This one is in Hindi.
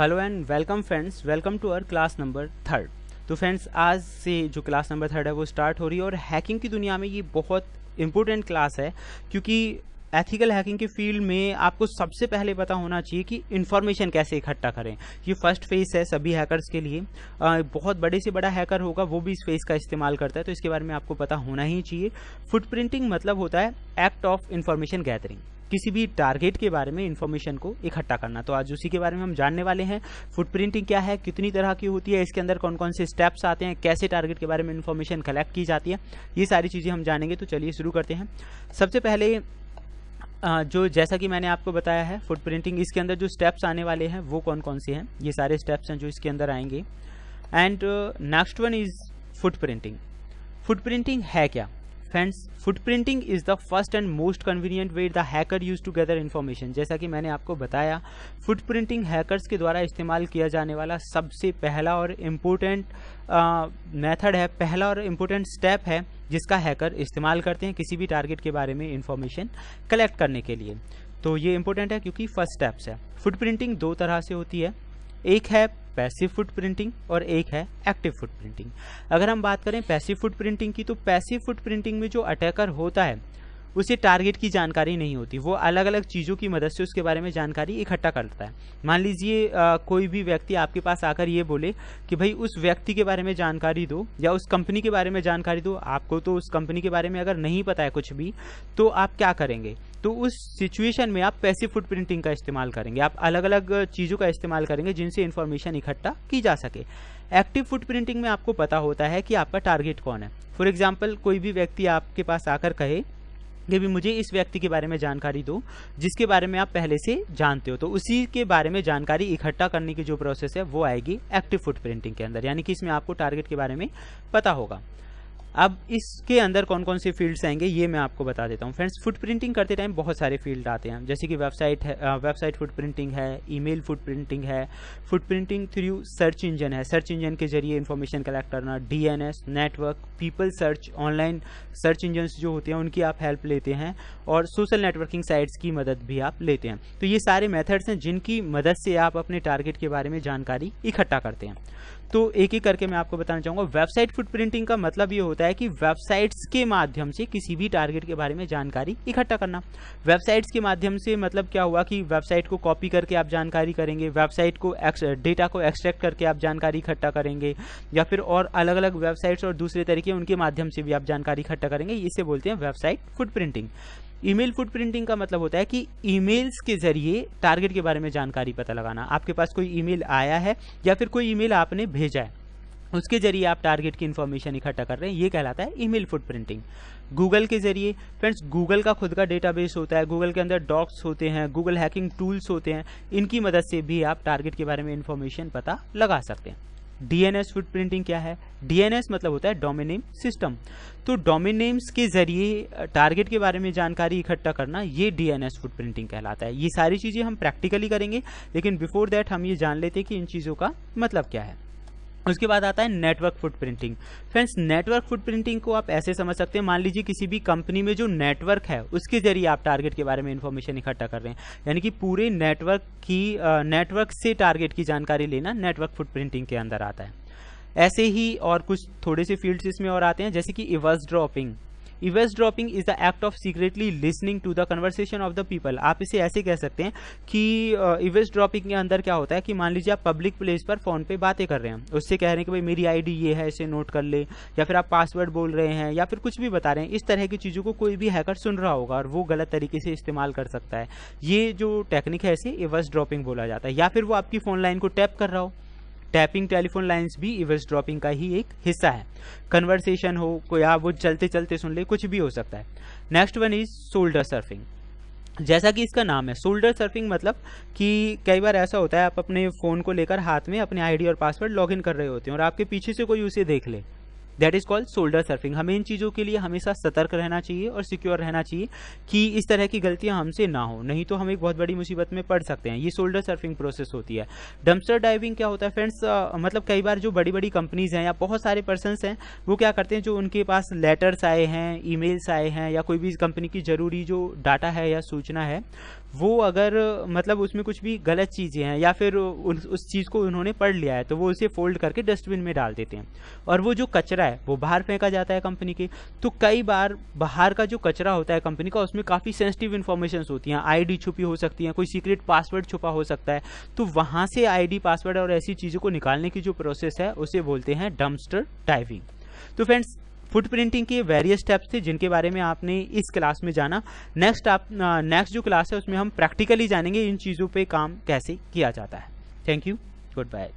Hello and welcome friends, welcome to our class number 3। तो फ्रेंड्स, आज से जो क्लास नंबर 3 है वो स्टार्ट हो रही है और हैकिंग की दुनिया में ये बहुत इंपॉर्टेंट क्लास है, क्योंकि एथिकल हैकिंग के फील्ड में आपको सबसे पहले पता होना चाहिए कि इन्फॉर्मेशन कैसे इकट्ठा करें। ये फर्स्ट फेज है सभी हैकर्स के लिए। बहुत बड़े से बड़ा हैकर होगा वो भी इस फेज का इस्तेमाल करता है, तो इसके बारे में आपको पता होना ही चाहिए। फुटप्रिंटिंग मतलब होता है एक्ट ऑफ इंफॉर्मेशन गैदरिंग, किसी भी टारगेट के बारे में इंफॉर्मेशन को इकट्ठा करना। तो आज उसी के बारे में हम जानने वाले हैं। फुटप्रिंटिंग क्या है, कितनी तरह की होती है, इसके अंदर कौन कौन से स्टेप्स आते हैं, कैसे टारगेट के बारे में इंफॉर्मेशन कलेक्ट की जाती है, ये सारी चीज़ें हम जानेंगे। तो चलिए शुरू करते हैं। सबसे पहले जो जैसा कि मैंने आपको बताया है फुटप्रिंटिंग, इसके अंदर जो स्टेप्स आने वाले हैं वो कौन कौन से हैं, ये सारे स्टेप्स हैं जो इसके अंदर आएंगे। And next one is footprinting. Footprinting है क्या friends? Footprinting is the first and most convenient way the hacker use to gather information. जैसा कि मैंने आपको बताया, फुटप्रिंटिंग हैकर्स के द्वारा इस्तेमाल किया जाने वाला सबसे पहला और इम्पोर्टेंट मेथड है, पहला और इम्पोर्टेंट स्टेप है जिसका हैकर इस्तेमाल करते हैं किसी भी टारगेट के बारे में इंफॉर्मेशन कलेक्ट करने के लिए। तो ये इंपॉर्टेंट है क्योंकि फर्स्ट स्टेप्स है। फुटप्रिंटिंग दो तरह से होती है, एक है पैसिव फुटप्रिंटिंग और एक है एक्टिव फुटप्रिंटिंग। अगर हम बात करें पैसिव फुटप्रिंटिंग की, तो पैसिव फुटप्रिंटिंग में जो अटैकर होता है उसे टारगेट की जानकारी नहीं होती, वो अलग अलग चीज़ों की मदद से उसके बारे में जानकारी इकट्ठा करता है। मान लीजिए कोई भी व्यक्ति आपके पास आकर ये बोले कि भाई उस व्यक्ति के बारे में जानकारी दो या उस कंपनी के बारे में जानकारी दो। आपको तो उस कंपनी के बारे में अगर नहीं पता है कुछ भी, तो आप क्या करेंगे? तो उस सिचुएशन में आप पैसिव फुटप्रिंटिंग का इस्तेमाल करेंगे, आप अलग अलग चीज़ों का इस्तेमाल करेंगे जिनसे इन्फॉर्मेशन इकट्ठा की जा सके। एक्टिव फुटप्रिंटिंग में आपको पता होता है कि आपका टारगेट कौन है। फॉर एग्जाम्पल, कोई भी व्यक्ति आपके पास आकर कहे कि भी मुझे इस व्यक्ति के बारे में जानकारी दो जिसके बारे में आप पहले से जानते हो, तो उसी के बारे में जानकारी इकट्ठा करने की जो प्रोसेस है वो आएगी एक्टिव फुटप्रिंटिंग के अंदर, यानी कि इसमें आपको टारगेट के बारे में पता होगा। अब इसके अंदर कौन कौन से फील्ड्स आएंगे ये मैं आपको बता देता हूँ। फ्रेंड्स, फुटप्रिंटिंग करते टाइम बहुत सारे फील्ड आते हैं, जैसे कि वेबसाइट है, वेबसाइट फुटप्रिंटिंग है, ईमेल फुटप्रिंटिंग है, फुटप्रिंटिंग थ्रू सर्च इंजन है, सर्च इंजन के जरिए इन्फॉर्मेशन कलेक्ट करना, DNS network, people search, online search engine जो होते हैं उनकी आप हेल्प लेते हैं, और सोशल नेटवर्किंग साइट्स की मदद भी आप लेते हैं। तो ये सारे मेथड्स हैं जिनकी मदद से आप अपने टारगेट के बारे में जानकारी इकट्ठा करते हैं। तो एक एक करके मैं आपको बताना चाहूँगा। वेबसाइट फुटप्रिंटिंग का मतलब ये होता है कि वेबसाइट्स के माध्यम से किसी भी टारगेट के बारे में जानकारी इकट्ठा करना। वेबसाइट्स के माध्यम से मतलब क्या हुआ कि वेबसाइट को कॉपी करके आप जानकारी करेंगे, वेबसाइट को डेटा को एक्सट्रैक्ट करके आप जानकारी इकट्ठा करेंगे, या फिर और अलग अलग वेबसाइट्स और दूसरे तरीके उनके माध्यम से भी आप जानकारी इकट्ठा करेंगे। इसे बोलते हैं वेबसाइट फुटप्रिंटिंग। ईमेल फुटप्रिंटिंग का मतलब होता है कि ईमेल्स के जरिए टारगेट के बारे में जानकारी पता लगाना। आपके पास कोई ईमेल आया है या फिर कोई ईमेल आपने भेजा है, उसके जरिए आप टारगेट की इन्फॉर्मेशन इकट्ठा कर रहे हैं, ये कहलाता है ईमेल फुटप्रिंटिंग। गूगल के जरिए, फ्रेंड्स गूगल का खुद का डेटाबेस होता है, गूगल के अंदर डॉक्स होते हैं, गूगल हैकिंग टूल्स होते हैं, इनकी मदद से भी आप टारगेट के बारे में इन्फॉर्मेशन पता लगा सकते हैं। डीएनएस फुटप्रिंटिंग क्या है? डीएनएस मतलब होता है डोमेन नेम सिस्टम। तो डोमेन नेम्स के जरिए टारगेट के बारे में जानकारी इकट्ठा करना, ये डीएनएस फुटप्रिंटिंग कहलाता है। ये सारी चीज़ें हम प्रैक्टिकली करेंगे, लेकिन बिफोर दैट हम ये जान लेते हैं कि इन चीज़ों का मतलब क्या है। उसके बाद आता है network footprinting. Friends, network footprinting को आप ऐसे समझ सकते हैं, मान लीजिए किसी भी कंपनी में जो नेटवर्क है उसके जरिए आप टारगेट के बारे में इंफॉर्मेशन इकट्ठा कर रहे हैं, यानी कि पूरे नेटवर्क से टारगेट की जानकारी लेना नेटवर्क फुटप्रिंटिंग के अंदर आता है। ऐसे ही और कुछ थोड़े से फील्ड्स इसमें और आते हैं, जैसे कि eavesdropping. Eavesdropping is the act of secretly listening to the conversation of the people. आप इसे ऐसे कह सकते हैं कि इवसड्रॉपिंग के अंदर क्या होता है कि मान लीजिए आप पब्लिक प्लेस पर फोन पे बातें कर रहे हैं, उससे कह रहे हैं कि भाई मेरी आईडी ये है, इसे नोट कर ले, या फिर आप पासवर्ड बोल रहे हैं या फिर कुछ भी बता रहे हैं। इस तरह की चीज़ों को कोई भी हैकर सुन रहा होगा और वो गलत तरीके से इस्तेमाल कर सकता है। ये जो टेक्निक है इसे इवसड्रॉपिंग बोला जाता है। या फिर वो आपकी फोन लाइन को टैप कर रहा हो, टैपिंग टेलीफोन लाइंस भी इवसड्रॉपिंग का ही एक हिस्सा है। कन्वर्सेशन हो कोई, आप वो चलते चलते सुन ले, कुछ भी हो सकता है। Next one is shoulder surfing. जैसा कि इसका नाम है शोल्डर सर्फिंग, मतलब कि कई बार ऐसा होता है आप अपने फ़ोन को लेकर हाथ में अपने आईडी और पासवर्ड लॉगिन कर रहे होते हैं और आपके पीछे से कोई उसे देख ले, that is called shoulder surfing. हमें इन चीज़ों के लिए हमेशा सतर्क रहना चाहिए और सिक्योर रहना चाहिए कि इस तरह की गलतियां हमसे ना हो, नहीं तो हम एक बहुत बड़ी मुसीबत में पड़ सकते हैं। ये शोल्डर सर्फिंग प्रोसेस होती है। डंपस्टर डाइविंग क्या होता है फ्रेंड्स? मतलब कई बार जो बड़ी बड़ी कंपनीज हैं या बहुत सारे पर्सनस हैं, वो क्या करते हैं, जो उनके पास लेटर्स आए हैं, ईमेल्स आए हैं, या कोई भी कंपनी की जरूरी जो डाटा है या सूचना है, वो अगर मतलब उसमें कुछ भी गलत चीज़ें हैं या फिर उस चीज़ को उन्होंने पढ़ लिया है तो वो उसे फोल्ड करके डस्टबिन में डाल देते हैं, और वो जो कचरा है वो बाहर फेंका जाता है कंपनी के। तो कई बार बाहर का जो कचरा होता है कंपनी का, उसमें काफ़ी सेंसिटिव इन्फॉर्मेशन होती हैं, आईडी छुपी हो सकती हैं, कोई सीक्रेट पासवर्ड छुपा हो सकता है। तो वहाँ से आईडी, पासवर्ड और ऐसी चीज़ों को निकालने की जो प्रोसेस है उसे बोलते हैं डंपस्टर डाइविंग। तो फ्रेंड्स, फुट प्रिंटिंग के वेरियस स्टेप्स थे जिनके बारे में आपने इस क्लास में जाना। नेक्स्ट जो क्लास है उसमें हम प्रैक्टिकली जानेंगे इन चीज़ों पे काम कैसे किया जाता है। Thank you, good bye.